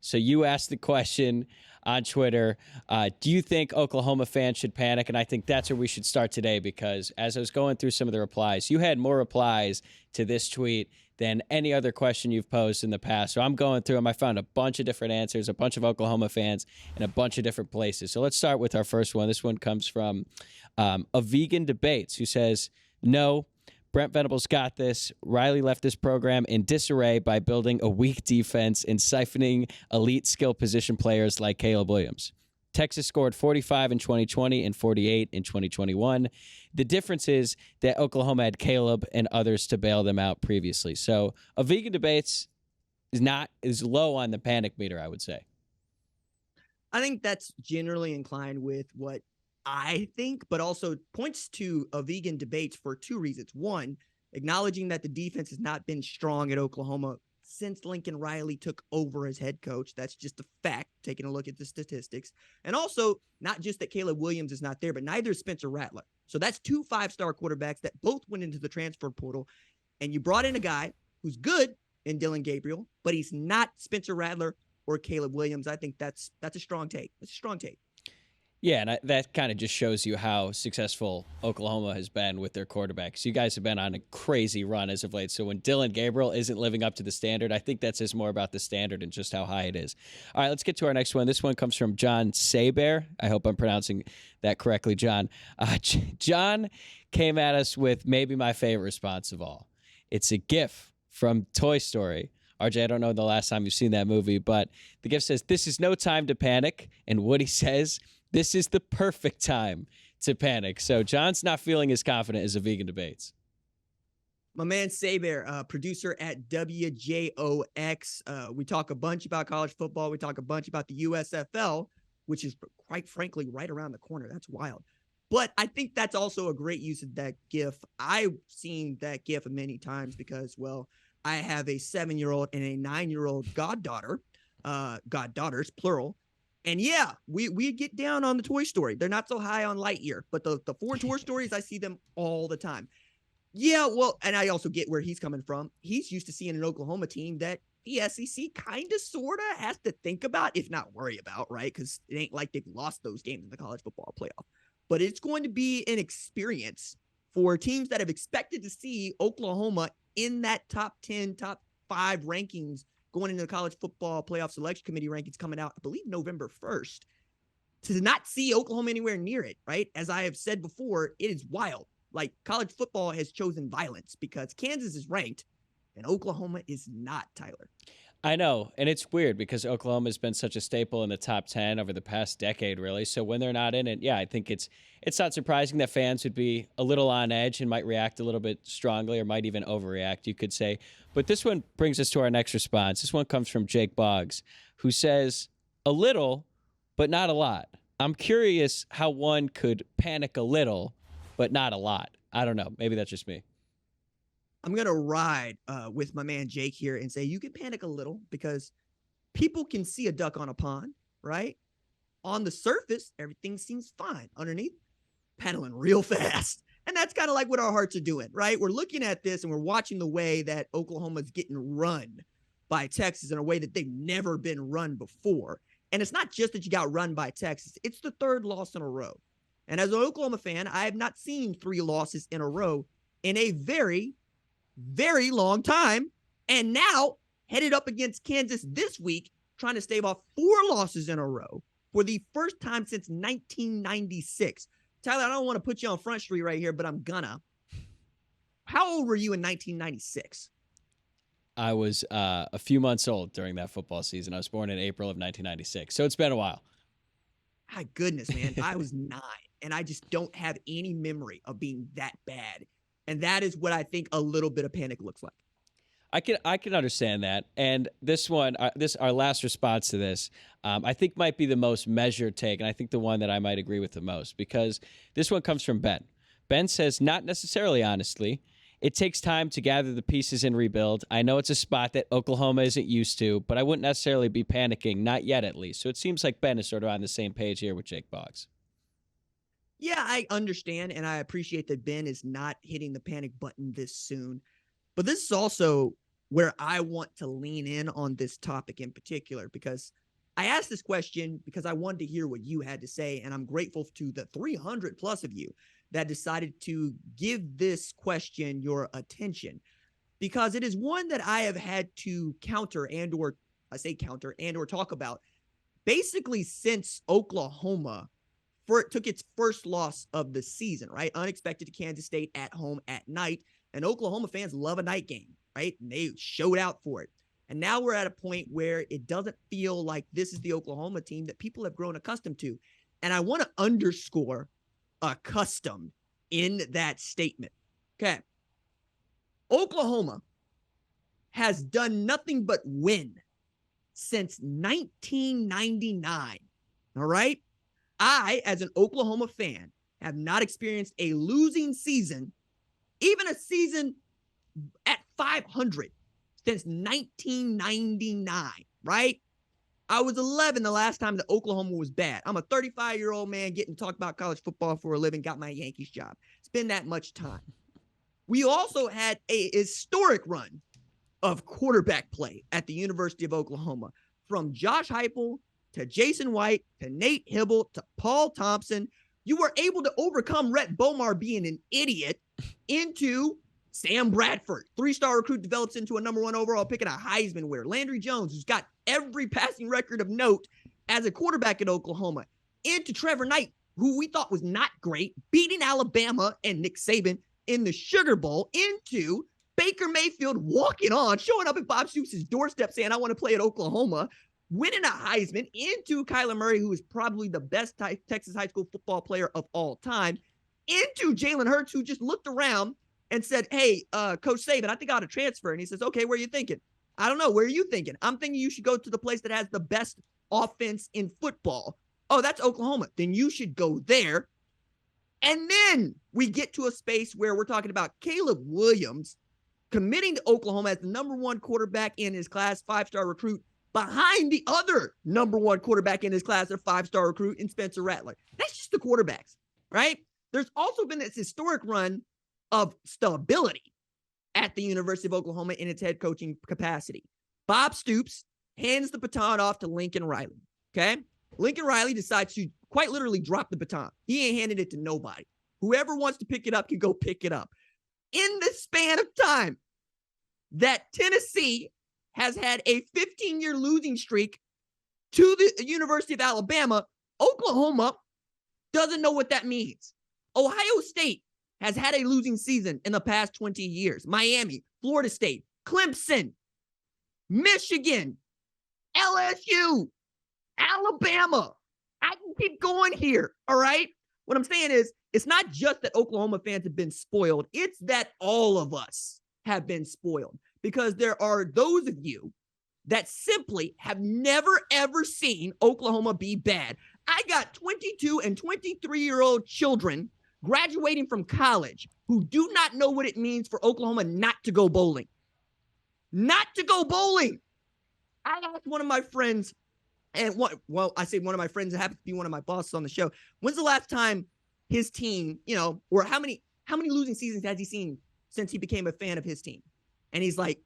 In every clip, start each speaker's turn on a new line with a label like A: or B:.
A: So you asked the question on Twitter, do you think Oklahoma fans should panic? And I think that's where we should start today, because as I was going through some of the replies, you had more replies to this tweet than any other question you've posed in the past. So I'm going through them. I found a bunch of different answers, a bunch of Oklahoma fans in a bunch of different places. So let's start with our first one. This one comes from a vegan debates who says, no, Brent Venables got this. Riley left this program in disarray by building a weak defense and siphoning elite skill position players like Caleb Williams. Texas scored 45 in 2020 and 48 in 2021. The difference is that Oklahoma had Caleb and others to bail them out previously. So a vegan debates is low on the panic meter, I would say.
B: I think that's generally inclined with what I think, but also points to a vegan debates for two reasons. One, acknowledging that the defense has not been strong at Oklahoma since Lincoln Riley took over as head coach. That's just a fact, taking a look at the statistics. And also, not just that Caleb Williams is not there, but neither is Spencer Rattler. So that's two 5-star quarterbacks that both went into the transfer portal. And you brought in a guy who's good in Dylan Gabriel, but he's not Spencer Rattler or Caleb Williams. I think that's a strong take. It's a strong take.
A: Yeah, and that kind of just shows you how successful Oklahoma has been with their quarterbacks. You guys have been on a crazy run as of late. So when Dylan Gabriel isn't living up to the standard, I think that says more about the standard and just how high it is. All right, let's get to our next one. This one comes from John Saber. I hope I'm pronouncing that correctly, John. John came at us with maybe my favorite response of all. It's a GIF from Toy Story. RJ, I don't know the last time you've seen that movie, but the GIF says, "This is no time to panic." And Woody says, "This is the perfect time to panic." So John's not feeling as confident as a vegan debates.
B: My man Saber, producer at WJOX. We talk a bunch about college football. We talk a bunch about the USFL, which is quite frankly right around the corner. That's wild. But I think that's also a great use of that GIF. I've seen that GIF many times because, well, I have a 7-year-old and a 9-year-old goddaughter, goddaughters, plural. And yeah, we get down on the Toy Story. They're not so high on Lightyear, but the 4 Toy Stories, I see them all the time. Yeah, well, and I also get where he's coming from. He's used to seeing an Oklahoma team that the SEC kind of, sort of has to think about, if not worry about, right? Because it ain't like they've lost those games in the college football playoff. But it's going to be an experience for teams that have expected to see Oklahoma in that top 10, top 5 rankings going into the college football playoff selection committee rankings coming out, I believe, November 1st, to not see Oklahoma anywhere near it, right? As I have said before, it is wild. Like, college football has chosen violence because Kansas is ranked and Oklahoma is not, Tyler.
A: I know, and it's weird because Oklahoma has been such a staple in the top 10 over the past decade, really. So when they're not in it, yeah, I think it's not surprising that fans would be a little on edge and might react a little bit strongly or might even overreact, you could say. But this one brings us to our next response. This one comes from Jake Boggs, who says, "A little, but not a lot. I'm curious how one could panic a little, but not a lot." I don't know. Maybe that's just me.
B: I'm going to ride with my man Jake here and say you can panic a little because people can see a duck on a pond, right? On the surface, everything seems fine. Underneath, paddling real fast. And that's kind of like what our hearts are doing, right? We're looking at this and we're watching the way that Oklahoma's getting run by Texas in a way that they've never been run before. And it's not just that you got run by Texas. It's the 3rd loss in a row. And as an Oklahoma fan, I have not seen 3 losses in a row in a very, very long time. And now headed up against Kansas this week, trying to stave off 4 losses in a row for the first time since 1996. Tyler, I don't want to put you on Front Street right here, but I'm gonna. How old were you in 1996?
A: I was a few months old during that football season. I was born in April of 1996. So it's been a while.
B: My goodness, man. I was 9, and I just don't have any memory of being that bad. And that is what I think a little bit of panic looks like.
A: I can understand that. And this one, our last response to this, I think might be the most measured take, and I think the one that I might agree with the most, because this one comes from Ben. Ben says, "Not necessarily, honestly. It takes time to gather the pieces and rebuild. I know it's a spot that Oklahoma isn't used to, but I wouldn't necessarily be panicking, not yet at least." So it seems like Ben is sort of on the same page here with Jake Boggs.
B: Yeah, I understand, and I appreciate that Ben is not hitting the panic button this soon. But this is also where I want to lean in on this topic in particular, because I asked this question because I wanted to hear what you had to say, and I'm grateful to the 300 plus of you that decided to give this question your attention, because it is one that I have had to counter and or talk about basically since Oklahoma took its first loss of the season, right? Unexpected to Kansas State at home at night. And Oklahoma fans love a night game, right? And they showed out for it. And now we're at a point where it doesn't feel like this is the Oklahoma team that people have grown accustomed to. And I want to underscore accustomed in that statement. Okay. Oklahoma has done nothing but win since 1999. All right. I, as an Oklahoma fan, have not experienced a losing season, even a season at 500 since 1999, right? I was 11 the last time that Oklahoma was bad. I'm a 35-year-old man getting talked about college football for a living, got my Yankees job. It's been that much time. We also had a historic run of quarterback play at the University of Oklahoma, from Josh Heupel to Jason White to Nate Hibble to Paul Thompson. You were able to overcome Rhett Bomar being an idiot into Sam Bradford, 3-star recruit, develops into a number 1 overall pick and a Heisman winner. Landry Jones, who's got every passing record of note as a quarterback at Oklahoma, into Trevor Knight, who we thought was not great, beating Alabama and Nick Saban in the Sugar Bowl, into Baker Mayfield walking on, showing up at Bob Stoops' doorstep saying, I want to play at Oklahoma, winning a Heisman, into Kyler Murray, who is probably the best Texas high school football player of all time, into Jalen Hurts, who just looked around and said, hey, Coach Saban, I think I ought to transfer. And he says, okay, where are you thinking? I don't know. Where are you thinking? I'm thinking you should go to the place that has the best offense in football. Oh, that's Oklahoma. Then you should go there. And then we get to a space where we're talking about Caleb Williams committing to Oklahoma as the number 1 quarterback in his class, 5-star recruit, behind the other number 1 quarterback in his class, a 5-star recruit in Spencer Rattler. That's just the quarterbacks, right? There's also been this historic run of stability at the University of Oklahoma in its head coaching capacity. Bob Stoops hands the baton off to Lincoln Riley, okay? Lincoln Riley decides to quite literally drop the baton. He ain't handed it to nobody. Whoever wants to pick it up can go pick it up. In the span of time that Tennessee has had a 15-year losing streak to the University of Alabama, Oklahoma doesn't know what that means. Ohio State has had a losing season in the past 20 years. Miami, Florida State, Clemson, Michigan, LSU, Alabama. I can keep going here, all right? What I'm saying is, it's not just that Oklahoma fans have been spoiled. It's that all of us have been spoiled, because there are those of you that simply have never, ever seen Oklahoma be bad. I got 22 and 23-year-old children graduating from college who do not know what it means for Oklahoma not to go bowling. Not to go bowling. I asked one of my friends, and I say one of my friends, it happens to be one of my bosses on the show, when's the last time his team, or how many losing seasons has he seen since he became a fan of his team? And he's like,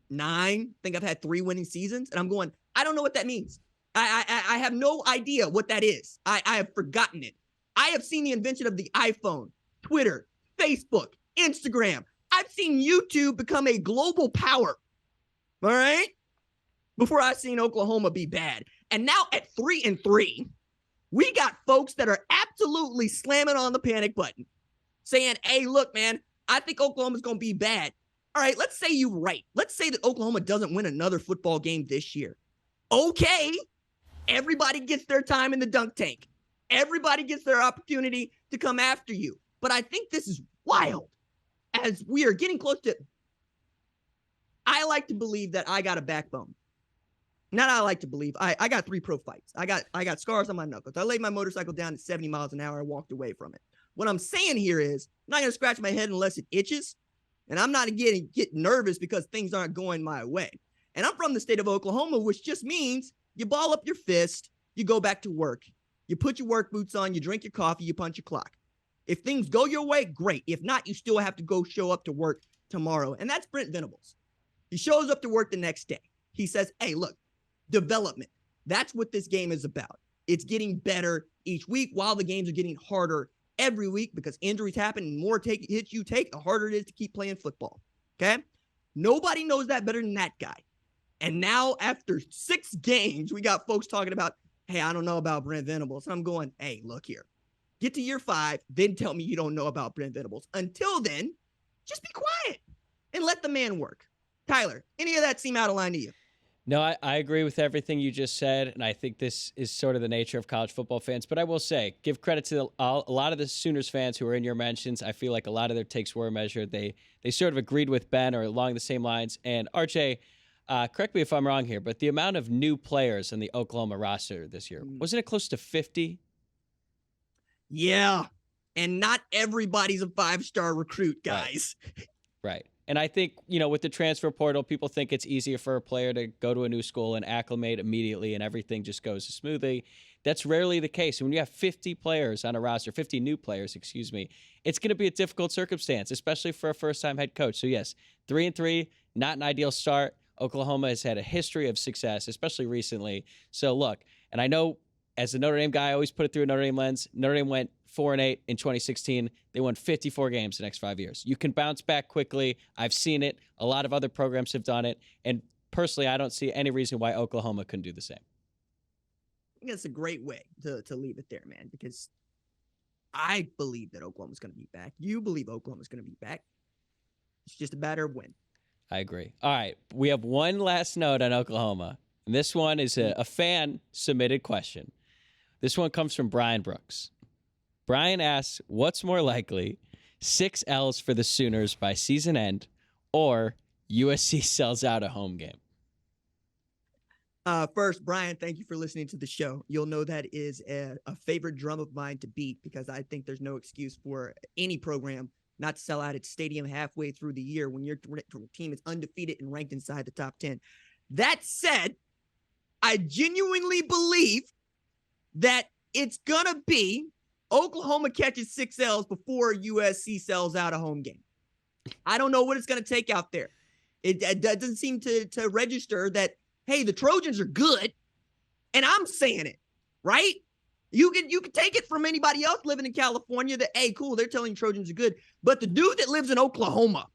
B: 9. I think I've had 3 winning seasons. And I'm going, I don't know what that means. I have no idea what that is. I have forgotten it. I have seen the invention of the iPhone, Twitter, Facebook, Instagram. I've seen YouTube become a global power. All right? Before I've seen Oklahoma be bad. And now at 3-3, we got folks that are absolutely slamming on the panic button, saying, hey, look, man, I think Oklahoma's going to be bad. All right, let's say you're right. Let's say that Oklahoma doesn't win another football game this year. Okay, everybody gets their time in the dunk tank. Everybody gets their opportunity to come after you. But I think this is wild. As we are getting close to, I like to believe that I got a backbone. Not I like to believe. I got 3 pro fights. I got scars on my knuckles. I laid my motorcycle down at 70 miles an hour. I walked away from it. What I'm saying here is, I'm not going to scratch my head unless it itches. And I'm not getting nervous because things aren't going my way. And I'm from the state of Oklahoma, which just means you ball up your fist, you go back to work. You put your work boots on, you drink your coffee, you punch your clock. If things go your way, great. If not, you still have to go show up to work tomorrow. And that's Brent Venables. He shows up to work the next day. He says, hey, look, development. That's what this game is about. It's getting better each week while the games are getting harder every week because injuries happen and more hits you take, the harder it is to keep playing football. Okay? Nobody knows that better than that guy. And now after 6 games, we got folks talking about, hey, I don't know about Brent Venables. And I'm going, hey, look here. Get to year 5, then tell me you don't know about Brent Venables. Until then, just be quiet and let the man work. Tyler, any of that seem out of line to you?
A: No, I agree with everything you just said, and I think this is sort of the nature of college football fans. But I will say, give credit to a lot of the Sooners fans who are in your mentions. I feel like a lot of their takes were measured. They sort of agreed with Ben or along the same lines. And RJ, correct me if I'm wrong here, but the amount of new players in the Oklahoma roster this year, wasn't it close to 50?
B: Yeah, and not everybody's a 5-star recruit, guys.
A: Right. And I think, with the transfer portal, people think it's easier for a player to go to a new school and acclimate immediately and everything just goes smoothly. That's rarely the case. When you have 50 players on a roster, 50 new players, it's going to be a difficult circumstance, especially for a first-time head coach. So, yes, 3-3, not an ideal start. Oklahoma has had a history of success, especially recently. So, look, and I know as a Notre Dame guy, I always put it through a Notre Dame lens. Notre Dame went 4-8 in 2016. They won 54 games the next 5 years. You can bounce back quickly. I've seen it. A lot of other programs have done it. And personally, I don't see any reason why Oklahoma couldn't do the same.
B: I think that's a great way to leave it there, man, because I believe that Oklahoma's going to be back. You believe Oklahoma's going to be back. It's just a matter of when.
A: I agree. All right. We have one last note on Oklahoma. And this one is a fan-submitted question. This one comes from Brian Brooks. Brian asks, what's more likely, 6 L's for the Sooners by season end or USC sells out a home game?
B: First, Brian, thank you for listening to the show. You'll know that is a favorite drum of mine to beat because I think there's no excuse for any program not to sell out its stadium halfway through the year when your team is undefeated and ranked inside the top 10. That said, I genuinely believe that it's going to be Oklahoma catches 6 L's before USC sells out a home game. I don't know what it's going to take out there. It doesn't seem to register that, hey, the Trojans are good, and I'm saying it, right? You can take it from anybody else living in California that, hey, cool, they're telling Trojans are good. But the dude that lives in Oklahoma,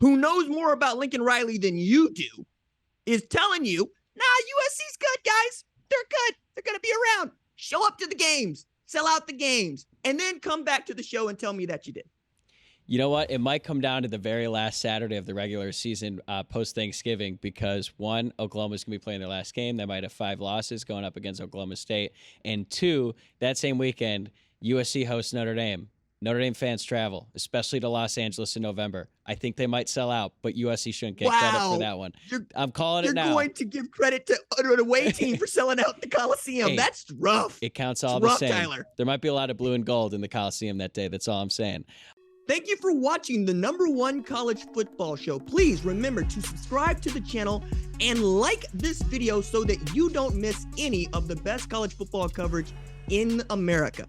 B: who knows more about Lincoln Riley than you do, is telling you, nah, USC's good, guys. They're good. They're going to be around. Show up to the games. Sell out the games. And then come back to the show and tell me that you did.
A: You know what? It might come down to the very last Saturday of the regular season post-Thanksgiving because, 1, Oklahoma's going to be playing their last game. They might have 5 losses going up against Oklahoma State. And 2, that same weekend, USC hosts Notre Dame. Notre Dame fans travel, especially to Los Angeles in November. I think they might sell out, but USC shouldn't get credit for that one. I'm calling it now.
B: You're going to give credit to an away team for selling out the Coliseum. Hey, that's rough.
A: It counts all the same. Tyler. There might be a lot of blue and gold in the Coliseum that day. That's all I'm saying.
B: Thank you for watching the #1 college football show. Please remember to subscribe to the channel and like this video so that you don't miss any of the best college football coverage in America.